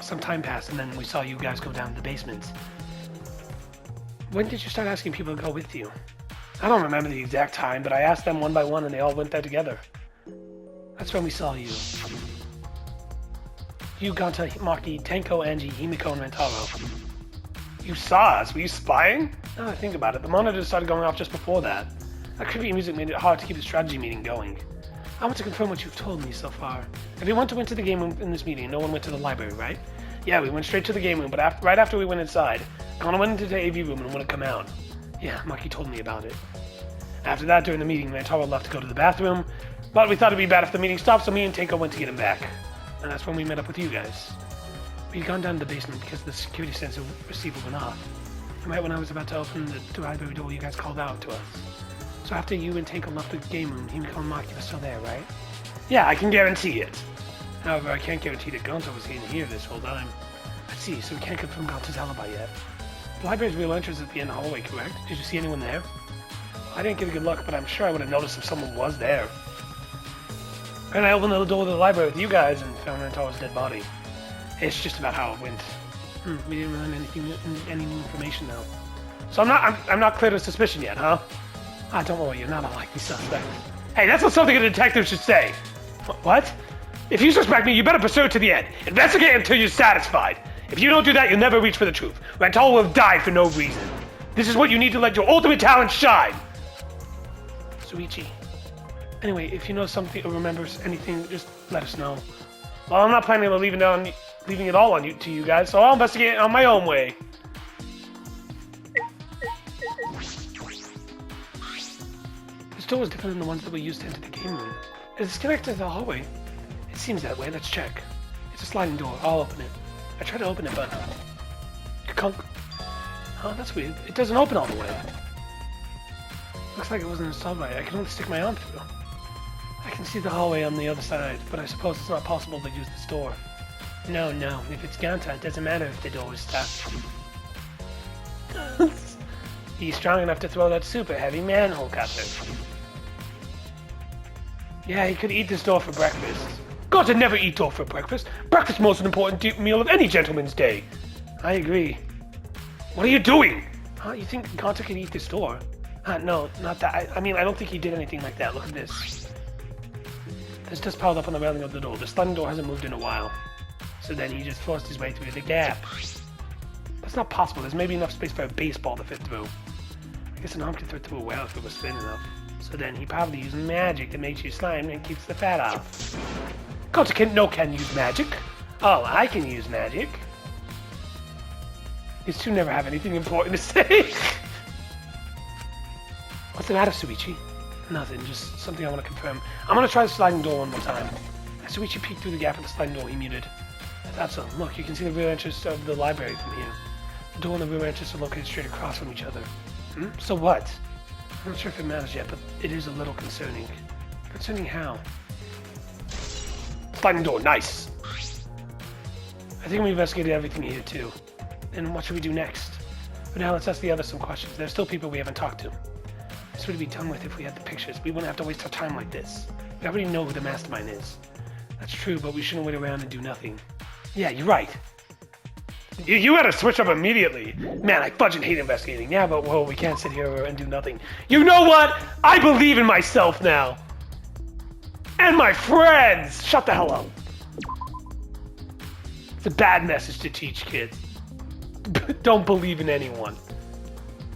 Some time passed, and then we saw you guys go down to the basement. When did you start asking people to go with you? I don't remember the exact time, but I asked them one by one, and they all went there together. That's when we saw you. You, Gonta, Maki, Tenko, Angie, Himiko, and Rentaro. You saw us? Were you spying? Now that I think about it, the monitors started going off just before that. That creepy music made it hard to keep the strategy meeting going. I want to confirm what you've told me so far. Everyone went to the game room in this meeting, and no one went to the library, right? Yeah, we went straight to the game room, but right after we went inside, Gonta went into the AV room and wouldn't come out. Yeah, Maki told me about it. After that, during the meeting, Rantaro left to go to the bathroom, but we thought it'd be bad if the meeting stopped, so me and Tenko went to get him back. And that's when we met up with you guys. We'd gone down to the basement because the security sensor receiver went off. And right when I was about to open the library door, you guys called out to us. So after you and Tenko left the game room, Himiko and Maki were still there, right? Yeah, I can guarantee it. However, I can't guarantee that Gonta was in here this whole time. I see, so we can't confirm Gonta's alibi yet. The library's real entrance is at the end of the hallway, correct? Did you see anyone there? I didn't get a good look, but I'm sure I would have noticed if someone was there. And I opened the door to the library with you guys and found Rantaro's dead body. It's just about how it went. We didn't learn any new information though. So I'm not clear to suspicion yet, huh? Don't worry, you're not a likely suspect. Hey, that's not something a detective should say. What? If you suspect me, you better pursue it to the end. Investigate until you're satisfied. If you don't do that, you'll never reach for the truth. Rantaro will have died for no reason. This is what you need to let your ultimate talent shine. Suichi. Anyway, if you know something or remembers anything, just let us know. Well, I'm not planning on leaving it all to you guys, so I'll investigate it on my own way. This door is different than the ones that we used to enter the game room. Is it connected to the hallway? It seems that way. Let's check. It's a sliding door. I'll open it. I tried to open it, but... Oh, that's weird. It doesn't open all the way. Looks like it wasn't installed right. I can only stick my arm through. I can see the hallway on the other side, but I suppose it's not possible to use this door. No. If it's Gonta, it doesn't matter if the door is stuck. He's strong enough to throw that super heavy manhole cutter. Yeah, he could eat this door for breakfast. Gonta never eat door for breakfast. Breakfast is the most important meal of any gentleman's day. I agree. What are you doing? You think Gonta could eat this door? No, not that. I mean, I don't think he did anything like that. Look at this. There's dust piled up on the railing of the door. The sliding door hasn't moved in a while. So then he just forced his way through the gap. That's not possible. There's maybe enough space for a baseball to fit through. I guess an arm could fit through a well if it was thin enough. So then he probably used magic that makes you slime and keeps the fat off. Gonta can use magic. Oh, I can use magic. These two never have anything important to say. What's the matter, Suichi? Nothing, just something I want to confirm. I'm going to try the sliding door one more time. As Suichi peeked through the gap of the sliding door, he muted. I thought so. Look, you can see the rear entrance of the library from here. The door and the rear entrance are located straight across from each other. So what? I'm not sure if it matters yet, but it is a little concerning. Concerning how? Sliding door, nice! I think we investigated everything here, too. And what should we do next? But now let's ask the others some questions. There's still people we haven't talked to. This would be done with if we had the pictures. We wouldn't have to waste our time like this. We already know who the mastermind is. That's true, but we shouldn't wait around and do nothing. Yeah, you're right. You had to switch up immediately. Man, I fudging hate investigating. Yeah, but well, we can't sit here and do nothing. You know what? I believe in myself now. And my friends! Shut the hell up. It's a bad message to teach kids. Don't believe in anyone.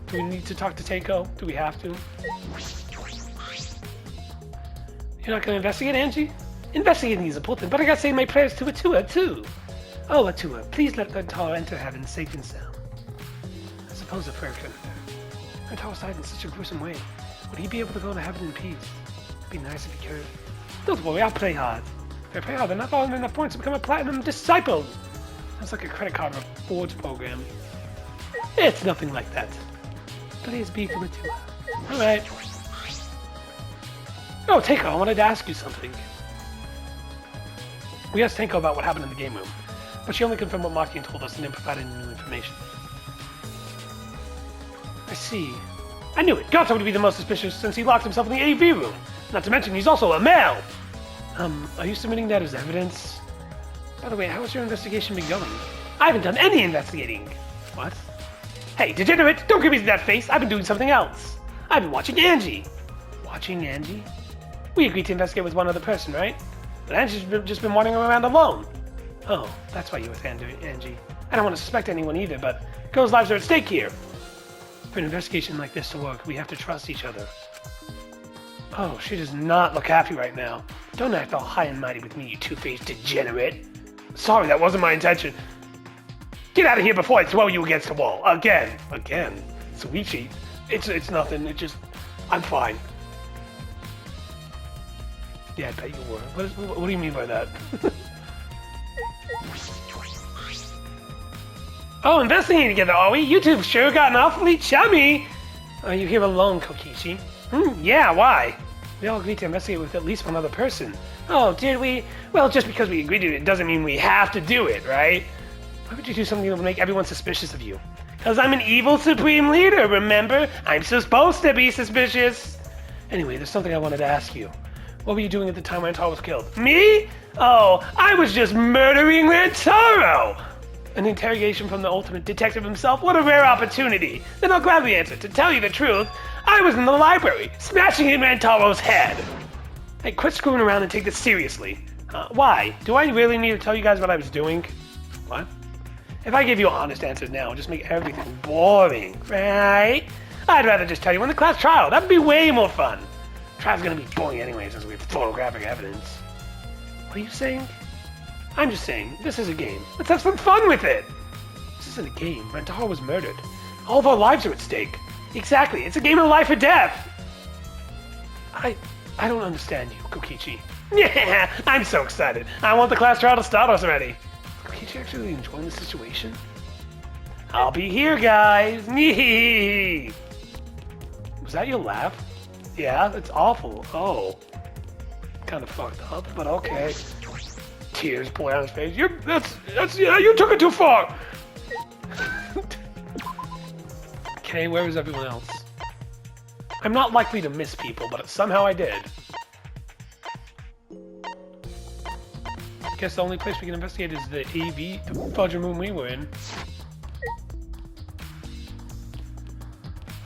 Do we need to talk to Teiko? Do we have to? You're not gonna investigate, Angie? Investigating is important, but I gotta say my prayers to Atua, too. Oh, Atua, please let Rentaro enter heaven safe and sound. I suppose a prayer could hurt. Rentaro died in such a gruesome way. Would he be able to go to heaven in peace? It'd be nice if he could. Don't worry, I'll pray hard. If I pray hard, then I'll have enough points to become a platinum disciple. Sounds like a credit card or a Ford's program. It's nothing like that. Please be from Atua. Alright. Oh, Teiko, I wanted to ask you something. We asked Teiko about what happened in the game room, but she only confirmed what Makian told us and didn't provide any new information. I see. I knew it. Gato would be the most suspicious since he locked himself in the AV room. Not to mention, he's also a male! Are you submitting that as evidence? By the way, how has your investigation been going? I haven't done any investigating. What? Hey, degenerate! Don't give me that face! I've been doing something else! I've been watching Angie! Watching Angie? We agreed to investigate with one other person, right? But Angie's just been wandering around alone. Oh, that's why you were with Angie. I don't want to suspect anyone either, but girls' lives are at stake here. For an investigation like this to work, we have to trust each other. Oh, she does not look happy right now. Don't act all high and mighty with me, you two-faced degenerate. Sorry, that wasn't my intention. Get out of here before I throw you against the wall. Again. Suichi. It's nothing. I'm fine. Yeah, I bet you were. What do you mean by that? Oh, investigating together, are we? You two sure gotten awfully chummy. Are you here alone, Kokichi? Yeah, why? We all agreed to investigate with at least one other person. Oh, did we? Well, just because we agreed to it doesn't mean we have to do it, right? Why would you do something that would make everyone suspicious of you? Because I'm an evil supreme leader, remember? I'm supposed to be suspicious. Anyway, there's something I wanted to ask you. What were you doing at the time Rantaro was killed? Me? Oh, I was just murdering Rantaro! An interrogation from the ultimate detective himself? What a rare opportunity! Then I'll gladly answer. To tell you the truth, I was in the library, smashing in Rantaro's head! Hey, quit screwing around and take this seriously. Why? Do I really need to tell you guys what I was doing? What? If I give you an honest answer now, it'll just make everything boring, right? I'd rather just tell you in the class trial. That'd be way more fun. Trial's gonna be boring anyway since we have photographic evidence. What are you saying? I'm just saying, this is a game. Let's have some fun with it! This isn't a game. Rantaro was murdered. All of our lives are at stake. Exactly, it's a game of life or death! I don't understand you, Kokichi. Yeah, I'm so excited. I want the class trial to start us already. Is Kokichi actually enjoying the situation? I'll be here, guys! Was that your laugh? Yeah, it's awful. Oh. Kind of fucked up, but okay. Tears pouring out his face. You took it too far! Okay, where is everyone else? I'm not likely to miss people, but somehow I did. Guess the only place we can investigate is the AV, the fudge room we were in.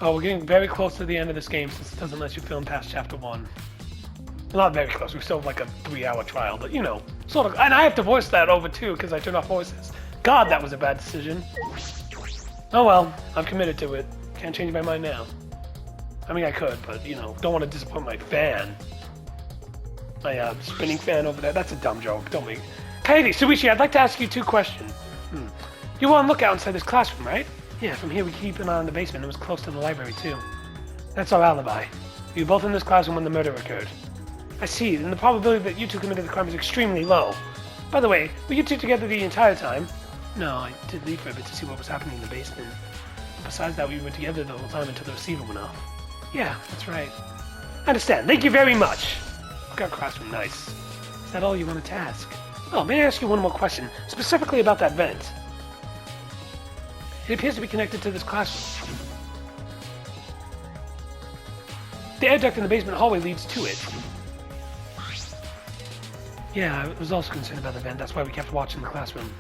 Oh, we're getting very close to the end of this game since it doesn't let you film past chapter 1. Well, not very close, we still have like a 3-hour trial, but you know, sort of. And I have to voice that over too, because I turned off voices. God, that was a bad decision. Oh well, I'm committed to it. Can't change my mind now. I mean, I could, but you know, don't want to disappoint my fan. My spinning fan over there. That's a dumb joke, don't make. Kaede, Suichi, I'd like to ask you 2 questions. You were on lookout inside this classroom, right? Yeah, from here we keep an eye on the basement. It was close to the library, too. That's our alibi. We were both in this classroom when the murder occurred. I see, and the probability that you two committed the crime is extremely low. By the way, were you two together the entire time? No, I did leave for a bit to see what was happening in the basement. But besides that, we were together the whole time until the receiver went off. Yeah, that's right. I understand. Thank you very much. Lookout classroom, nice. Is that all you wanted to ask? Oh, may I ask you one more question, specifically about that vent? It appears to be connected to this classroom. The air duct in the basement hallway leads to it. Yeah, I was also concerned about the vent. That's why we kept watching the classroom.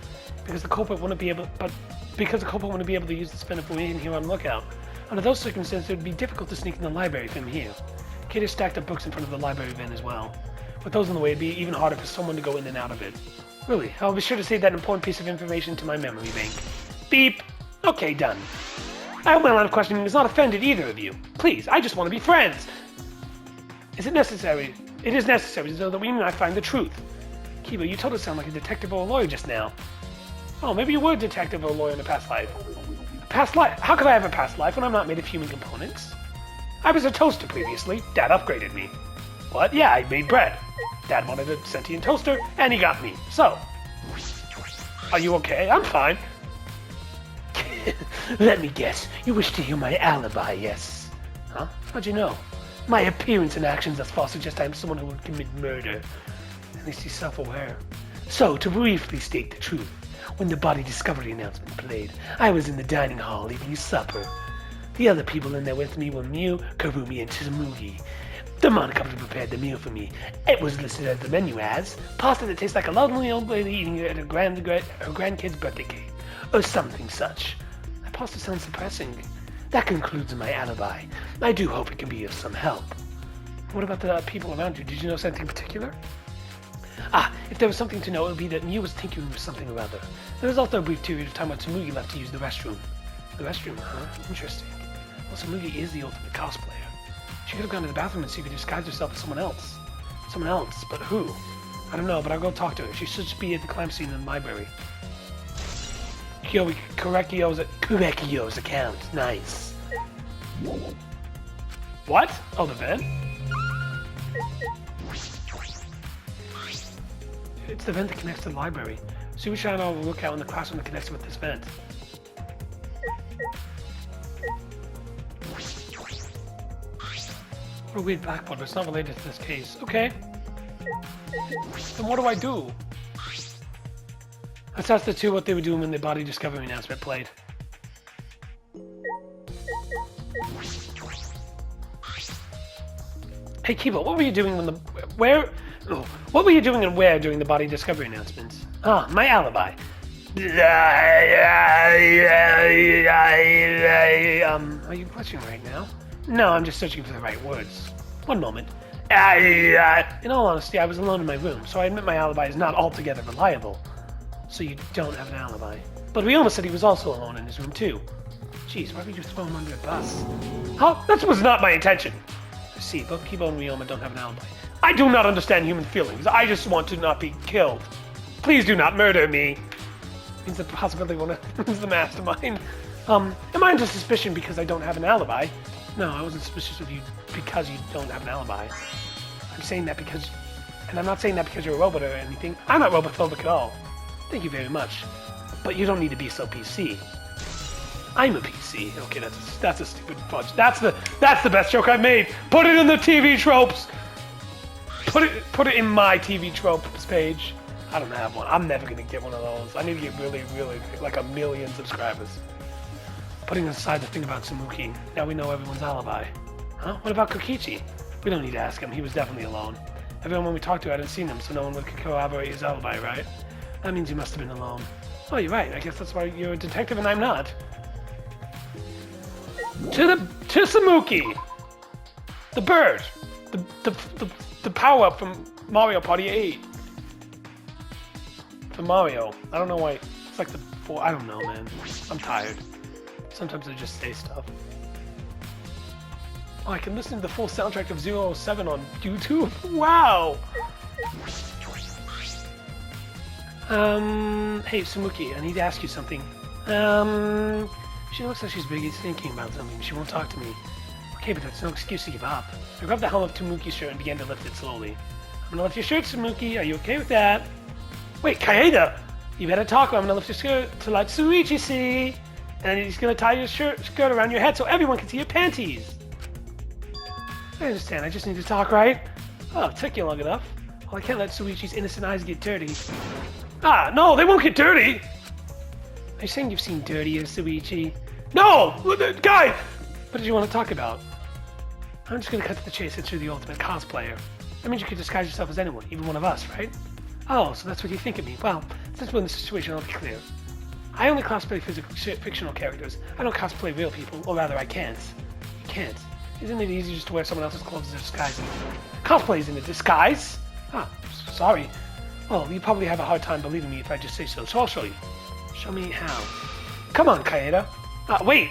Because the culprit wouldn't be able to use this vent if we were in here on lookout. Under those circumstances, it would be difficult to sneak in the library from here. Kaede stacked up books in front of the library vent as well. With those in the way, it'd be even harder for someone to go in and out of it. Really? I'll be sure to save that important piece of information to my memory bank. Beep. Okay, done. I hope my line of questioning is not offended either of you. Please, I just want to be friends. Is it necessary? It is necessary so that we and I find the truth. Kiba, you told us sound like a detective or a lawyer just now. Oh, maybe you were a detective or a lawyer in a past life. A past life? How could I have a past life when I'm not made of human components? I was a toaster previously. Dad upgraded me. What? Yeah, I made bread. Dad wanted a sentient toaster, and he got me. So, are you okay? I'm fine. Let me guess. You wish to hear my alibi, yes? Huh? How'd you know? My appearance and actions thus far suggest I am someone who would commit murder. At least he's self-aware. So, to briefly state the truth, when the body discovery announcement played, I was in the dining hall eating supper. The other people in there with me were Mew, Karumi, and Tsumgi. The Monocops prepared the meal for me. It was listed at the menu as pasta that tastes like a lonely old lady eating it at her grandkid's birthday cake, or something such. That pasta sounds depressing. That concludes my alibi. I do hope it can be of some help. What about the people around you? Did you notice anything particular? If there was something to know, it would be that Mew was tinkering with something or other. There was also a brief period of time when Tsumgi left to use the restroom. The restroom, huh? Interesting. Well, Tsumgi is the ultimate cosplayer. She could have gone to the bathroom and see if she disguised herself as someone else. Someone else, but who? I don't know, but I'll go talk to her. She should be at the crime scene in the library. Kurekio's account. Nice. What? Oh, the vent? It's the vent that connects to the library. See which I will look out in the classroom that connects with this vent. What a weird blackboard, but it's not related to this case. Okay. Then what do I do? Let's ask the two what they were doing when the body discovery announcement played. Hey Kiba, what were you doing when the... what were you doing and where during the body discovery announcements? My alibi. Are you blushing right now? No, I'm just searching for the right words. One moment. In all honesty, I was alone in my room, so I admit my alibi is not altogether reliable. So you don't have an alibi. But Ryoma said he was also alone in his room too. Jeez, why would you throw him under a bus? Huh? That was not my intention. I see, both Kiba and Ryoma don't have an alibi. I do not understand human feelings. I just want to not be killed. Please do not murder me. Means the possibility one is the mastermind. Am I under suspicion because I don't have an alibi? No, I wasn't suspicious of you because you don't have an alibi. I'm saying that because... And I'm not saying that because you're a robot or anything. I'm not robophobic at all. Thank you very much. But you don't need to be so PC. I'm a PC. Okay, that's a stupid fudge. That's the best joke I've made. Put it in the TV tropes. Put it in my TV tropes page. I don't have one. I'm never gonna get one of those. I need to get really, really like 1 million subscribers. Putting aside the thing about Tsumgi, now we know everyone's alibi. Huh? What about Kokichi? We don't need to ask him. He was definitely alone. Everyone when we talked to hadn't seen him, so no one would corroborate his alibi, right? That means he must have been alone. Oh, you're right. I guess that's why you're a detective and I'm not. To Tsumgi! The bird! The power-up from Mario Party 8. For Mario. I don't know why. It's like the 4. I don't know, man. I'm tired. Sometimes I just say stuff. Oh, I can listen to the full soundtrack of 007 on YouTube? Wow! Hey, Tsumgi, I need to ask you something. She looks like she's busy thinking about something. She won't talk to me. Okay, but that's no excuse to give up. I grabbed the helm of Tsumugi's shirt and began to lift it slowly. I'm gonna lift your shirt, Tsumgi. Are you okay with that? Wait, Kaeda! You better talk or I'm gonna lift your skirt to let Shuichi see. And he's gonna tie your skirt around your head so everyone can see your panties. I understand, I just need to talk, right? Oh, it took you long enough. Well, I can't let Shuichi's innocent eyes get dirty. No, they won't get dirty! Are you saying you've seen dirtier, Shuichi? No! Guy! What did you want to talk about? I'm just gonna cut to the chase since you're the ultimate cosplayer. That means you could disguise yourself as anyone, even one of us, right? Oh, so that's what you think of me. Well, since we're in this situation, I'll be clear. I only cosplay fictional characters. I don't cosplay real people, or rather, I can't. You can't. Isn't it easy just to wear someone else's clothes as a disguise? Cosplay isn't a disguise! Sorry. Well, you probably have a hard time believing me if I just say so, so I'll show you. Show me how. Come on, Kaeda. Wait!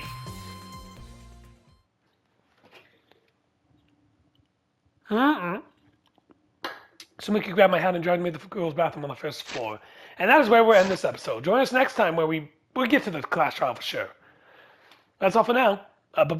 Mm-mm. Tsumgi grabbed my hand and dragged me to the girls' bathroom on the first floor. And that is where we'll end this episode. Join us next time where we'll get to the class trial for sure. That's all for now. Bye-bye.